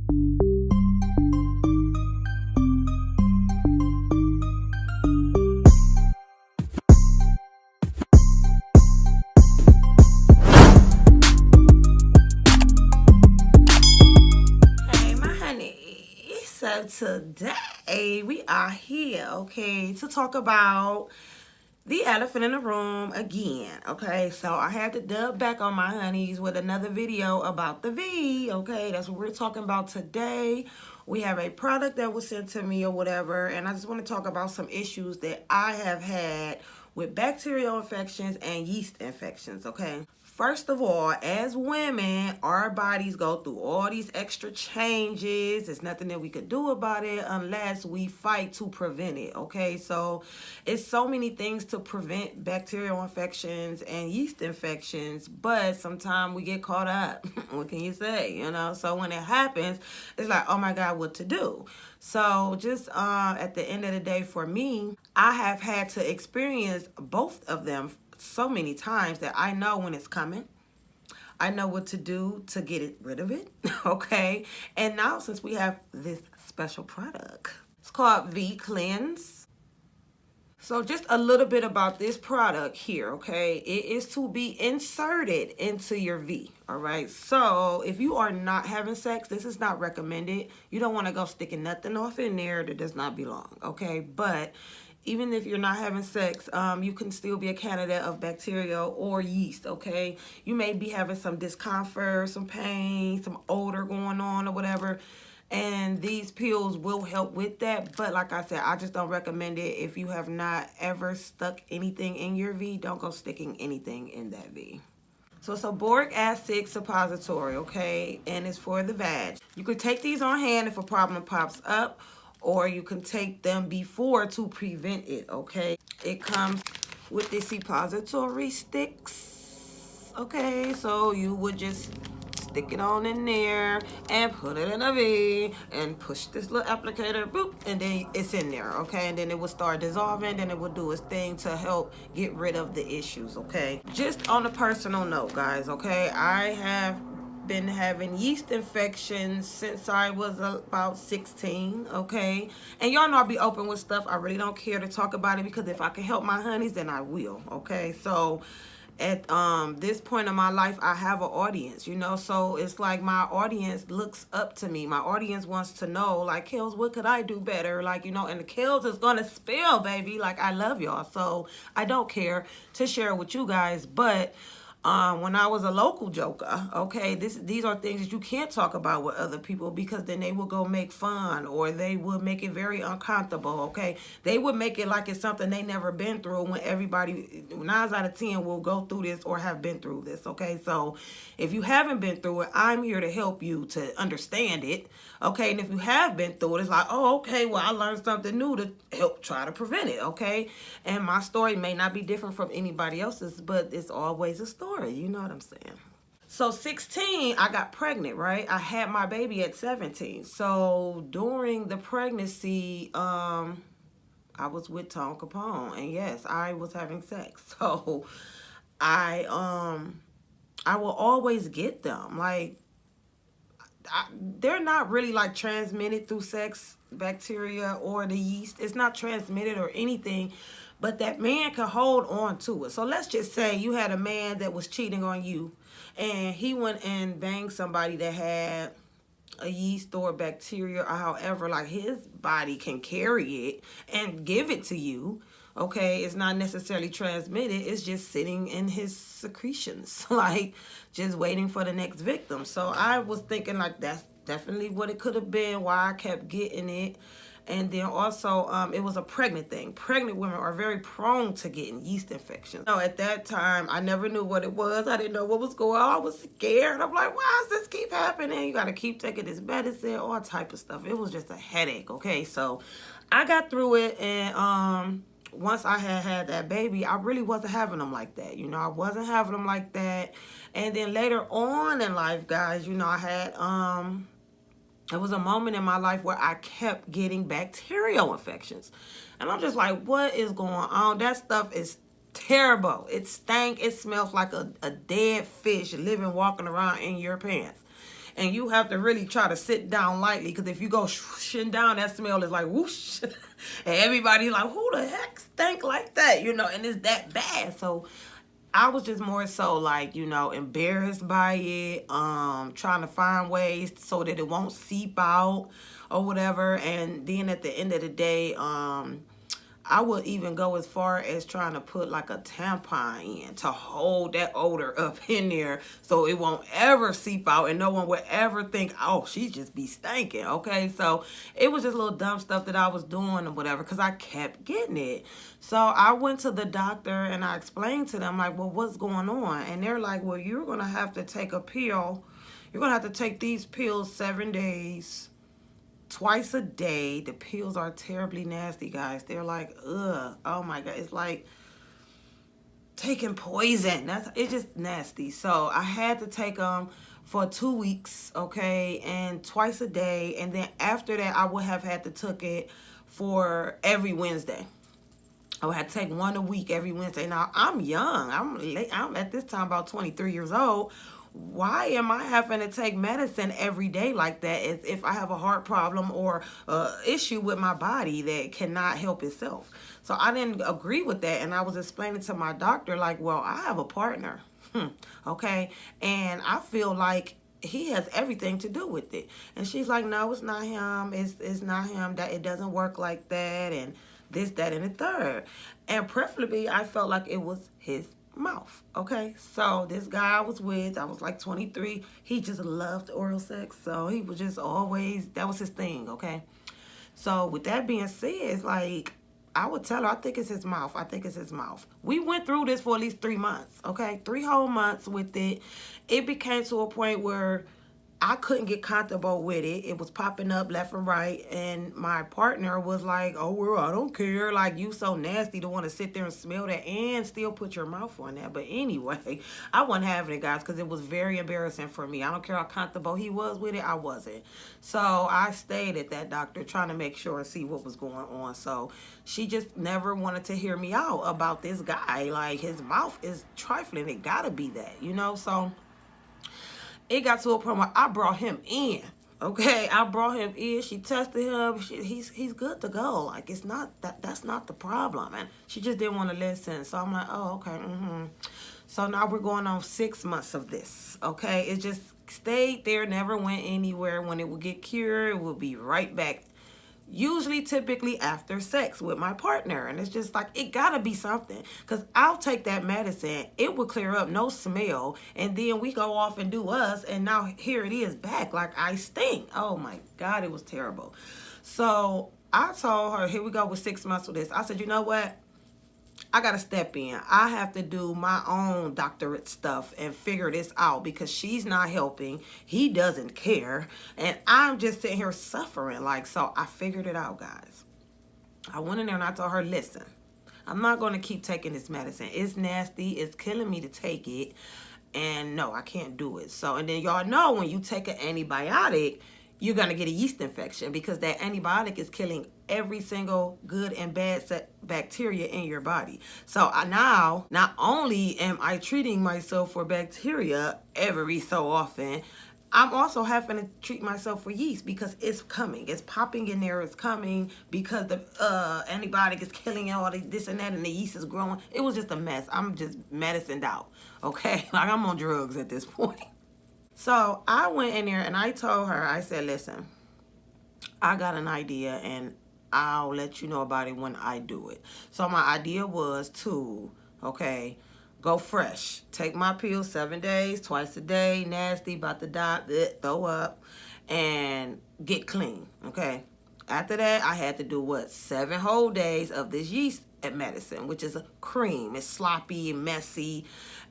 So today we are here, okay, to talk about the elephant in the room again, okay? So I had to dub back on my honeys with another video about the V, okay? That's what we're talking about today. We have a product that was sent to me or whatever, and I just want to talk about some issues that I have had with bacterial infections and yeast infections, okay? First of all, as women, our bodies go through all these extra changes. There's nothing that we could do about it unless we fight to prevent it, okay? So it's so many things to prevent bacterial infections and yeast infections, but sometimes we get caught up. What can you say, you know? So when it happens, it's like, oh my God, what to do? So just at the end of the day, for me, I have had to experience both of them so many times that I know when it's coming. I know what to do to get rid of it, okay? And now since we have this special product, it's called V Cleanse. So just a little bit about this product here, okay? It is to be inserted into your V, all right? So if you are not having sex, this is not recommended. You don't want to go sticking nothing off in there that does not belong, okay? But even if you're not having sex, you can still be a candidate of bacteria or yeast, okay? You may be having some discomfort, some pain, some odor going on or whatever, and these pills will help with that. But like I said, I just don't recommend it. If you have not ever stuck anything in your V, don't go sticking anything in that V. So it's a boric acid suppository, okay? And it's for the vag. You could take these on hand if a problem pops up, or you can take them before to prevent it, okay? It comes with the suppository sticks, okay? So you would just stick it on in there and put it in a V and push this little applicator, boop, and then it's in there, okay? And then it will start dissolving, then it will do its thing to help get rid of the issues, okay? Just on a personal note, guys, okay? I have been having yeast infections since I was about 16, okay? And y'all know I'll be open with stuff. I really don't care to talk about it because if I can help my honeys, then I will, okay? So at this point in my life, I have an audience, you know? So it's like my audience looks up to me. My audience wants to know, like, Kels, what could I do better? Like, you know, and the Kels is gonna spill, baby. Like, I love y'all. So I don't care to share with you guys, but when I was a local joker, okay, these are things that you can't talk about with other people because then they will go make fun or they will make it very uncomfortable, okay? They would make it like it's something they never been through when everybody, 9 out of 10 will go through this or have been through this, okay? So if you haven't been through it, I'm here to help you to understand it, okay? And if you have been through it, it's like, oh, okay, well, I learned something new to help try to prevent it, okay? And my story may not be different from anybody else's, but it's always a story. You know what I'm saying? So 16, I got pregnant, right? I had my baby at 17. So during the pregnancy, I was with Tom Capone, and yes, I was having sex. So I will always get them. Like, they're not really like transmitted through sex, bacteria or the yeast. It's not transmitted or anything, but that man can hold on to it. So let's just say you had a man that was cheating on you and he went and banged somebody that had a yeast or bacteria or however, like his body can carry it and give it to you. Okay, it's not necessarily transmitted. It's just sitting in his secretions, like just waiting for the next victim. So I was thinking like that's definitely what it could have been, why I kept getting it. And then also, it was a pregnant thing. Pregnant women are very prone to getting yeast infections. So at that time, I never knew what it was. I didn't know what was going on. I was scared. I'm like, why does this keep happening? You got to keep taking this medicine, all type of stuff. It was just a headache, okay? So I got through it, and once I had that baby, I really wasn't having them like that. You know, I wasn't having them like that. And then later on in life, guys, you know, I had... It was a moment in my life where I kept getting bacterial infections. And I'm just like, what is going on? That stuff is terrible. It stank. It smells like a dead fish living, walking around in your pants. and you have to really try to sit down lightly, because if you go swooshing down, that smell is like whoosh. And everybody's like, who the heck stink like that, you know, and it's that bad. So I was just more so like, you know, embarrassed by it, trying to find ways so that it won't seep out or whatever. And then at the end of the day, I would even go as far as trying to put like a tampon in to hold that odor up in there so it won't ever seep out and no one would ever think, oh, she just be stinking, okay? So it was just little dumb stuff that I was doing or whatever, because I kept getting it. So I went to the doctor and I explained to them, like, well, what's going on? And they're like, well, you're going to have to take a pill. You're going to have to take these pills 7 days. Twice a day. The pills are terribly nasty, guys. They're like, ugh, oh my God. It's like taking poison. It's just nasty. So I had to take them for 2 weeks, okay, and twice a day. And then after that, I would have had to took it for every Wednesday. I would have to take one a week every Wednesday. Now, I'm young. I'm at this time about 23 years old. Why am I having to take medicine every day like that if I have a heart problem or issue with my body that cannot help itself? So I didn't agree with that. And I was explaining to my doctor, like, well, I have a partner, okay? And I feel like he has everything to do with it. And she's like, no, it's not him. It's not him. That it doesn't work like that, and this, that, and the third. And preferably, I felt like it was his mouth, okay? So this guy I was with, I was like 23. He just loved oral sex. So he was just always, that was his thing, okay? So with that being said, it's like, I would tell her, I think it's his mouth. I think it's his mouth. We went through this for at least 3 months, okay? 3 whole months with it. It became to a point where I couldn't get comfortable with it. It was popping up left and right. And my partner was like, oh, well, I don't care. Like, you so nasty to want to sit there and smell that and still put your mouth on that. But anyway, I wasn't having it, guys, because it was very embarrassing for me. I don't care how comfortable he was with it. I wasn't. So I stayed at that doctor trying to make sure and see what was going on. So she just never wanted to hear me out about this guy. Like, his mouth is trifling. It got to be that, you know? So it got to a point where I brought him in, okay? I brought him in. She tested him. He's good to go. Like, it's not that's not the problem. And she just didn't want to listen. So I'm like, oh, okay, So now we're going on 6 months of this, okay? It just stayed there, never went anywhere. When it would get cured, it would be right back. Usually, typically after sex with my partner. And it's just like, it gotta be something. Because I'll take that medicine, it will clear up, no smell. And then we go off and do us. And now here it is back, like I stink. Oh my God, it was terrible. So I told her, here we go with 6 months with this. I said, you know what? I got to step in. I have to do my own doctorate stuff and figure this out, because she's not helping. He doesn't care. And I'm just sitting here suffering. Like, so I figured it out, guys. I went in there and I told her, listen, I'm not going to keep taking this medicine. It's nasty. It's killing me to take it. And no, I can't do it. So, and then y'all know when you take an antibiotic, you're going to get a yeast infection, because that antibiotic is killing every single good and bad bacteria in your body. So now, not only am I treating myself for bacteria every so often, I'm also having to treat myself for yeast, because it's coming. It's popping in there. It's coming because the antibiotic is killing all this and that, and the yeast is growing. It was just a mess. I'm just medicined out, okay? Like, I'm on drugs at this point. So I went in there and I told her, I said, listen, I got an idea and I'll let you know about it when I do it. So my idea was to, okay, go fresh. Take my pills 7 days, twice a day, nasty, about to die, throw up, and get clean, okay? After that, I had to do what? 7 whole days of this yeast medicine, which is a cream. It's sloppy and messy.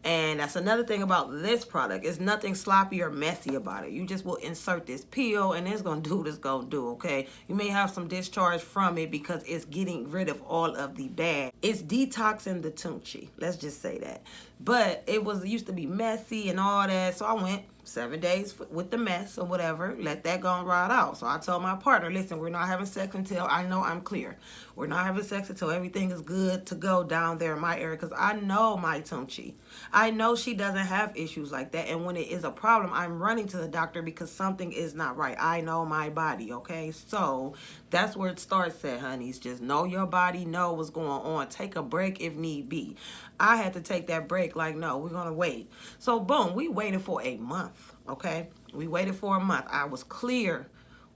And that's another thing about this product. It's nothing sloppy or messy about it. You just will insert this pill and it's going to do what it's going to do, okay? You may have some discharge from it because it's getting rid of all of the bad. It's detoxing the tunchi. Let's just say that. But it used to be messy and all that. So I went, 7 days with the mess or whatever, let that go and ride out. So I told my partner, listen, we're not having sex until I know I'm clear. We're not having sex until everything is good to go down there in my area, because I know my Tunchi. I know she doesn't have issues like that. And when it is a problem, I'm running to the doctor because something is not right. I know my body, okay? So that's where it starts at, honeys. Just know your body, know what's going on. Take a break if need be. I had to take that break, like, no, we're going to wait. So, boom, we waited for a month, okay? We waited for a month. I was clear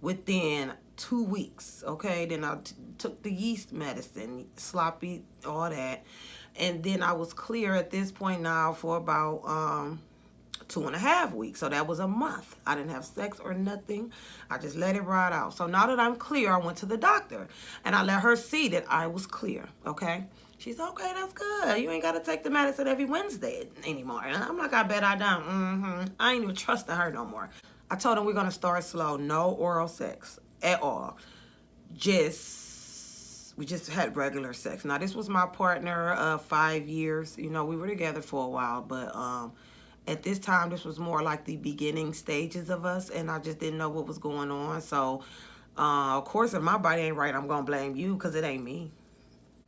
within 2 weeks, okay? Then I took the yeast medicine, sloppy, all that. And then I was clear at this point now for about 2.5 weeks. So that was a month. I didn't have sex or nothing. I just let it ride out. So now that I'm clear, I went to the doctor and I let her see that I was clear, okay? She said, okay, that's good. You ain't got to take the medicine every Wednesday anymore. And I'm like, I bet I don't. I ain't even trusting her no more. I told him we're going to start slow. No oral sex at all. We just had regular sex. Now, this was my partner of 5 years. You know, we were together for a while, but at this time, this was more like the beginning stages of us, and I just didn't know what was going on. So, of course, if my body ain't right, I'm going to blame you because it ain't me.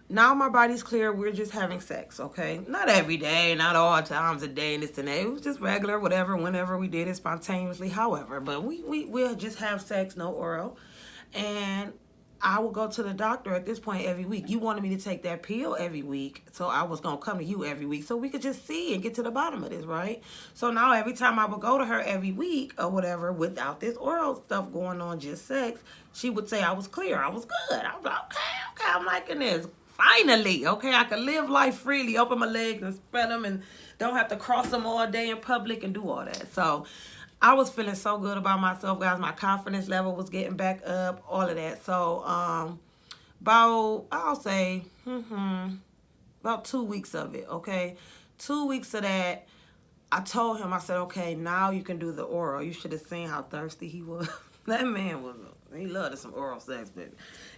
Now my body's clear. We're just having sex, okay? Not every day, not all times a day, and this and that. It was just regular, whatever, whenever we did it spontaneously, however. But we'll just have sex, no oral. And I will go to the doctor at this point every week. You wanted me to take that pill every week, so I was going to come to you every week so we could just see and get to the bottom of this, right? So now every time I would go to her every week or whatever without this oral stuff going on, just sex, she would say I was clear. I was good. I was like, okay, I'm liking this. Finally, okay, I can live life freely, open my legs and spread them and don't have to cross them all day in public and do all that. So I was feeling so good about myself, guys. My confidence level was getting back up, all of that. So about, I'll say, about 2 weeks of it, okay? 2 weeks of that, I told him, I said, okay, now you can do the oral. You should have seen how thirsty he was. That man was, he loved some oral sex, but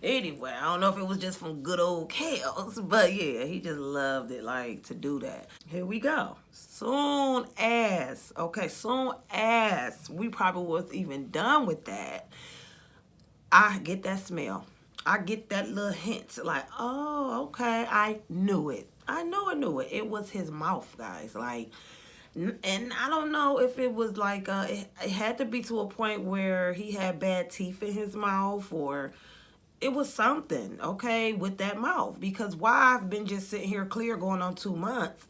anyway, I don't know if it was just from good old chaos, but yeah, he just loved it, like, to do that. Here we go. Soon as we probably was even done with that, I get that smell. I get that little hint, like, oh, okay, I knew it. I knew it. It was his mouth, guys, like. And I don't know if it was like, it had to be to a point where he had bad teeth in his mouth, or it was something, okay, with that mouth. Because why I've been just sitting here clear going on 2 months,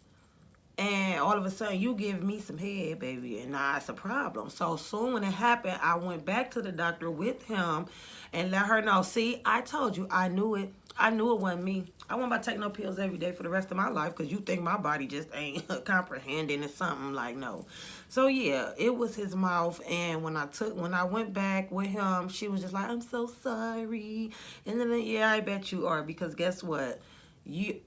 and all of a sudden you give me some head, baby, and now it's a problem. So soon when it happened, I went back to the doctor with him and let her know, see, I told you, I knew it. I knew it wasn't me. I wasn't about to take no pills every day for the rest of my life because you think my body just ain't comprehending or something, like, no. So yeah, it was his mouth. And when I went back with him, she was just like, I'm so sorry. And then, yeah, I bet you are, because guess what?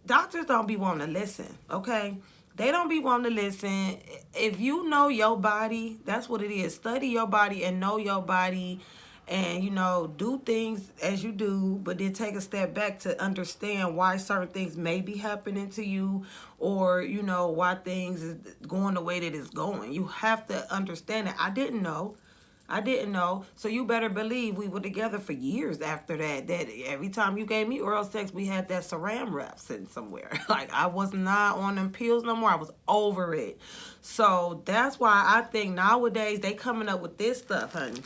Doctors don't be wanting to listen, okay? They don't be wanting to listen. If you know your body, that's what it is. Study your body and know your body. And, you know, do things as you do, but then take a step back to understand why certain things may be happening to you, or, you know, why things is going the way that it's going. You have to understand it. I didn't know. So you better believe we were together for years after that. That every time you gave me oral sex, we had that saran wrap sitting somewhere. Like, I was not on them pills no more. I was over it. So that's why I think nowadays they coming up with this stuff, honey.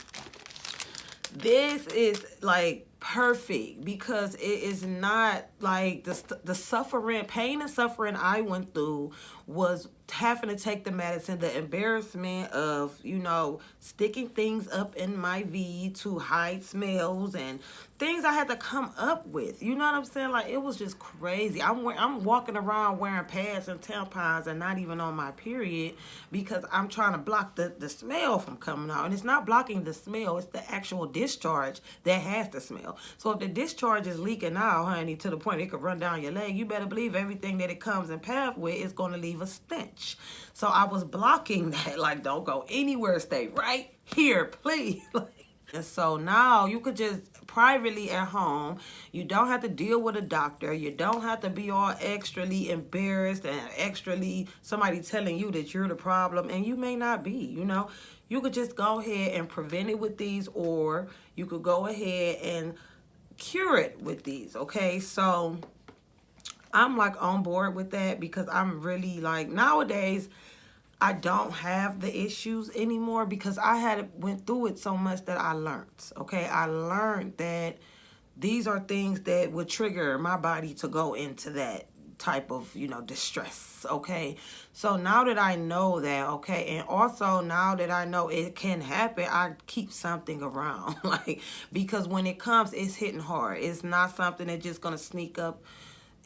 This is like perfect, because it is not like the suffering, pain and suffering I went through was having to take the medicine, the embarrassment of, you know, sticking things up in my V to hide smells and things I had to come up with. You know what I'm saying? Like, it was just crazy. I'm walking around wearing pads and tampons and not even on my period because I'm trying to block the smell from coming out. And it's not blocking the smell, it's the actual discharge that has the smell. So if the discharge is leaking out, honey, to the point it could run down your leg, you better believe everything that it comes in path with is going to leave a stench. So I was blocking that, like, don't go anywhere, stay right here, please. And so now you could just privately at home, you don't have to deal with a doctor. You don't have to be all extrally embarrassed and extrally somebody telling you that you're the problem. And you may not be, you know. You could just go ahead and prevent it with these, or you could go ahead and cure it with these, okay? So I'm like on board with that because I'm really like nowadays I don't have the issues anymore because I had went through it so much that I learned. Okay, I learned that these are things that would trigger my body to go into that type of, you know, distress. Okay, so now that I know that, okay, and also now that I know it can happen, I keep something around, like, because when it comes, it's hitting hard. It's not something that's just gonna sneak up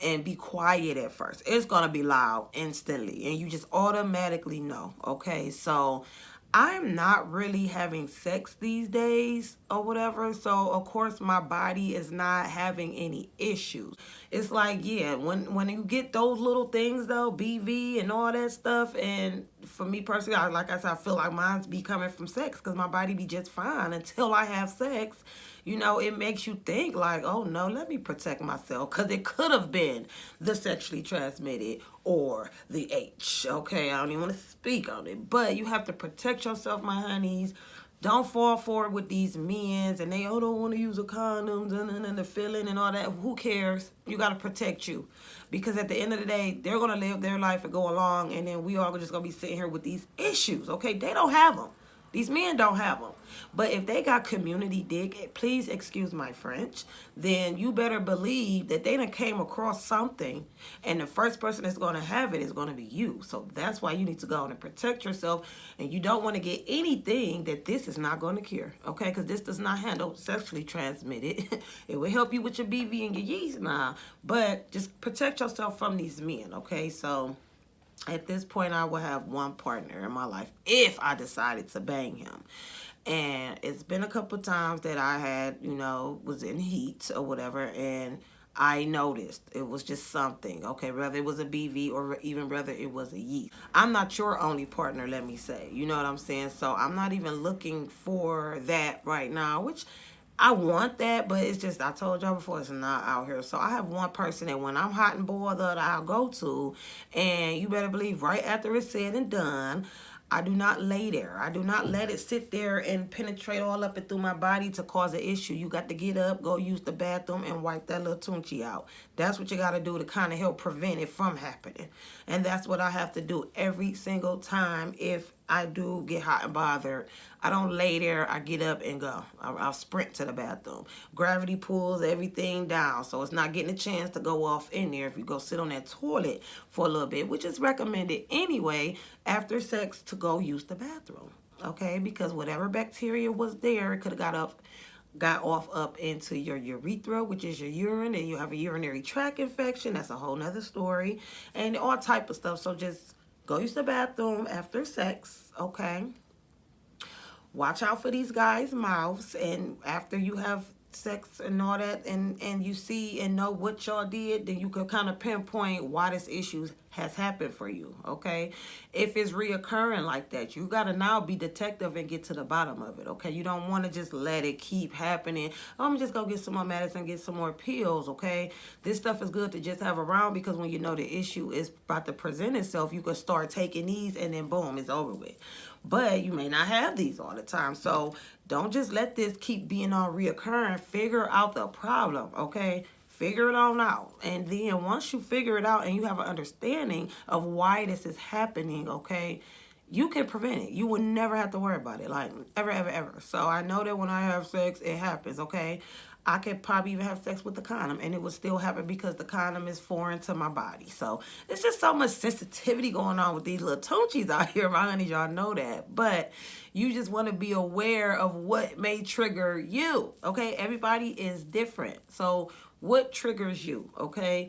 and be quiet at first. It's gonna be loud instantly, and you just automatically know. Okay, so I'm not really having sex these days or whatever, so of course my body is not having any issues. It's like, yeah, when you get those little things though, BV and all that stuff, and for me personally, like I said, I feel like mine's be coming from sex because my body be just fine until I have sex. You know, it makes you think like, oh no, let me protect myself because it could have been the sexually transmitted or the H. Okay, I don't even want to speak on it, but you have to protect yourself, my honeys. Don't fall for it with these men and they don't want to use a condom and the feeling and all that. Who cares? You got to protect you because at the end of the day, they're going to live their life and go along, and then we all just going to be sitting here with these issues. Okay, they don't have them. These men don't have them. But if they got community dick, please excuse my French, then you better believe that they done came across something, and the first person that's going to have it is going to be you. So that's why you need to go on and protect yourself, and you don't want to get anything that this is not going to cure, okay? Because this does not handle sexually transmitted. It will help you with your BV and your yeast now, but just protect yourself from these men, okay? So at this point, I will have one partner in my life if I decided to bang him. And it's been a couple times that I had, you know, was in heat or whatever, and I noticed it was just something, okay, whether it was a BV or even whether it was a yeast. I'm not your only partner, let me say, you know what I'm saying? So I'm not even looking for that right now, which I want that, but it's just, I told y'all before, it's not out here. So I have one person that when I'm hot and bothered, I'll go to, and you better believe right after it's said and done, I do not lay there. I do not let it sit there and penetrate all up and through my body to cause an issue. You got to get up, go use the bathroom, and wipe that little tunchi out. That's what you got to do to kind of help prevent it from happening. And that's what I have to do every single time if I do get hot and bothered. I don't lay there. I get up and go. I'll sprint to the bathroom. Gravity pulls everything down, so it's not getting a chance to go off in there if you go sit on that toilet for a little bit, which is recommended anyway after sex to go use the bathroom, okay? Because whatever bacteria was there, it could have got off up into your urethra, which is your urine, and you have a urinary tract infection. That's a whole nother story, and all type of stuff. So just go use the bathroom after sex, okay? Watch out for these guys' mouths, and after you have sex and all that, and you see and know what y'all did, then you can kind of pinpoint why this issue has happened for you, okay? If it's reoccurring like that, you got to now be detective and get to the bottom of it, okay? You don't want to just let it keep happening. Oh, I'm just going to get some more medicine, get some more pills, okay? This stuff is good to just have around because when you know the issue is about to present itself, you can start taking these and then boom, it's over with. But you may not have these all the time, so don't just let this keep being on reoccurring. Figure out the problem, okay? Figure it on out. And then once you figure it out and you have an understanding of why this is happening, okay, you can prevent it. You will never have to worry about it, like ever, ever, ever. So I know that when I have sex, it happens, okay? I could probably even have sex with the condom and it would still happen because the condom is foreign to my body. So it's just so much sensitivity going on with these little tunchies out here, my honey. Y'all know that. But you just want to be aware of what may trigger you, okay? Everybody is different. So what triggers you, okay?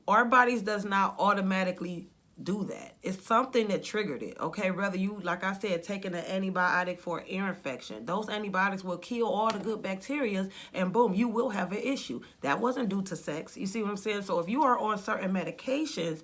Our bodies does not automatically do that. It's something that triggered it, okay? Whether you, like I said, taking an antibiotic for an ear infection, those antibiotics will kill all the good bacteria, and boom, you will have an issue. That wasn't due to sex. You see what I'm saying? So if you are on certain medications,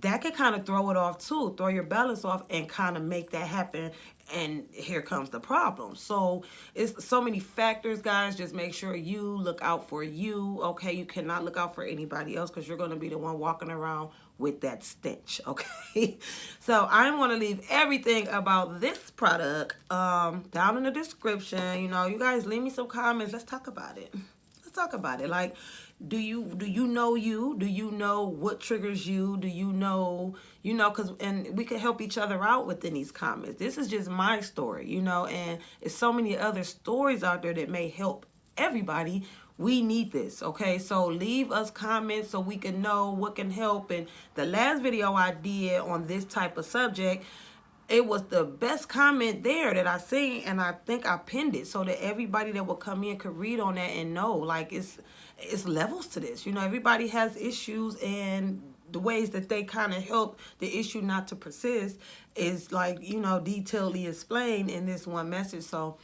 that can kind of throw it off too, throw your balance off and kind of make that happen and here comes the problem. So it's so many factors, guys. Just make sure you look out for you, okay? You cannot look out for anybody else, because you're going to be the one walking around with that stench, okay? So I'm going to leave everything about this product down in the description. You know, you guys leave me some comments. Let's talk about it. Let's talk about it. Like, do you know you? Do you know what triggers you? Do you know, because, and we can help each other out within these comments. This is just my story, and there's so many other stories out there that may help everybody. We need this, okay? So leave us comments so we can know what can help. And the last video I did on this type of subject, it was the best comment there that I seen, and I think I pinned it so that everybody that will come in could read on that and know, like, it's levels to this. Everybody has issues, and the ways that they kind of help the issue not to persist is, like, detailedly explained in this one message. So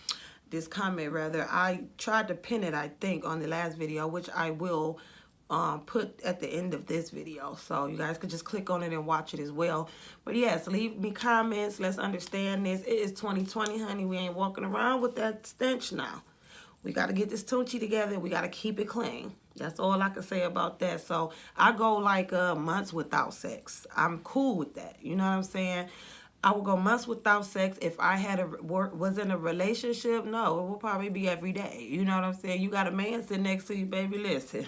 this comment, rather, I tried to pin it, I think, on the last video, which I will put at the end of this video, so you guys could just click on it and watch it as well. But yes, leave me comments. Let's understand this. It is 2020, honey. We ain't walking around with that stench now. We got to get this tunchi together. We got to keep it clean. That's all I can say about that. So I go like months without sex. I'm cool with that. You know what I'm saying? I would go months without sex. If I had was in a relationship, no, it would probably be every day. You know what I'm saying? You got a man sitting next to you, baby. Listen.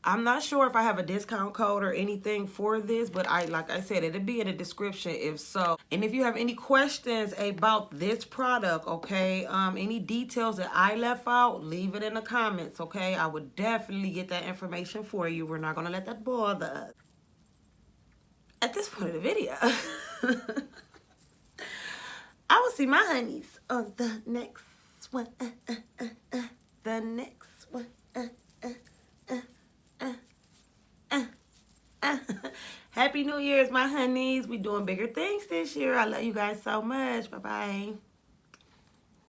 I'm not sure if I have a discount code or anything for this, but like I said, it'll be in the description if so. And if you have any questions about this product, okay, any details that I left out, leave it in the comments, okay? I would definitely get that information for you. We're not going to let that bother us. At this point of the video, I will see my honeys on the next one. The next one. Happy New Year's, my honeys. We doing bigger things this year. I love you guys so much. Bye-bye.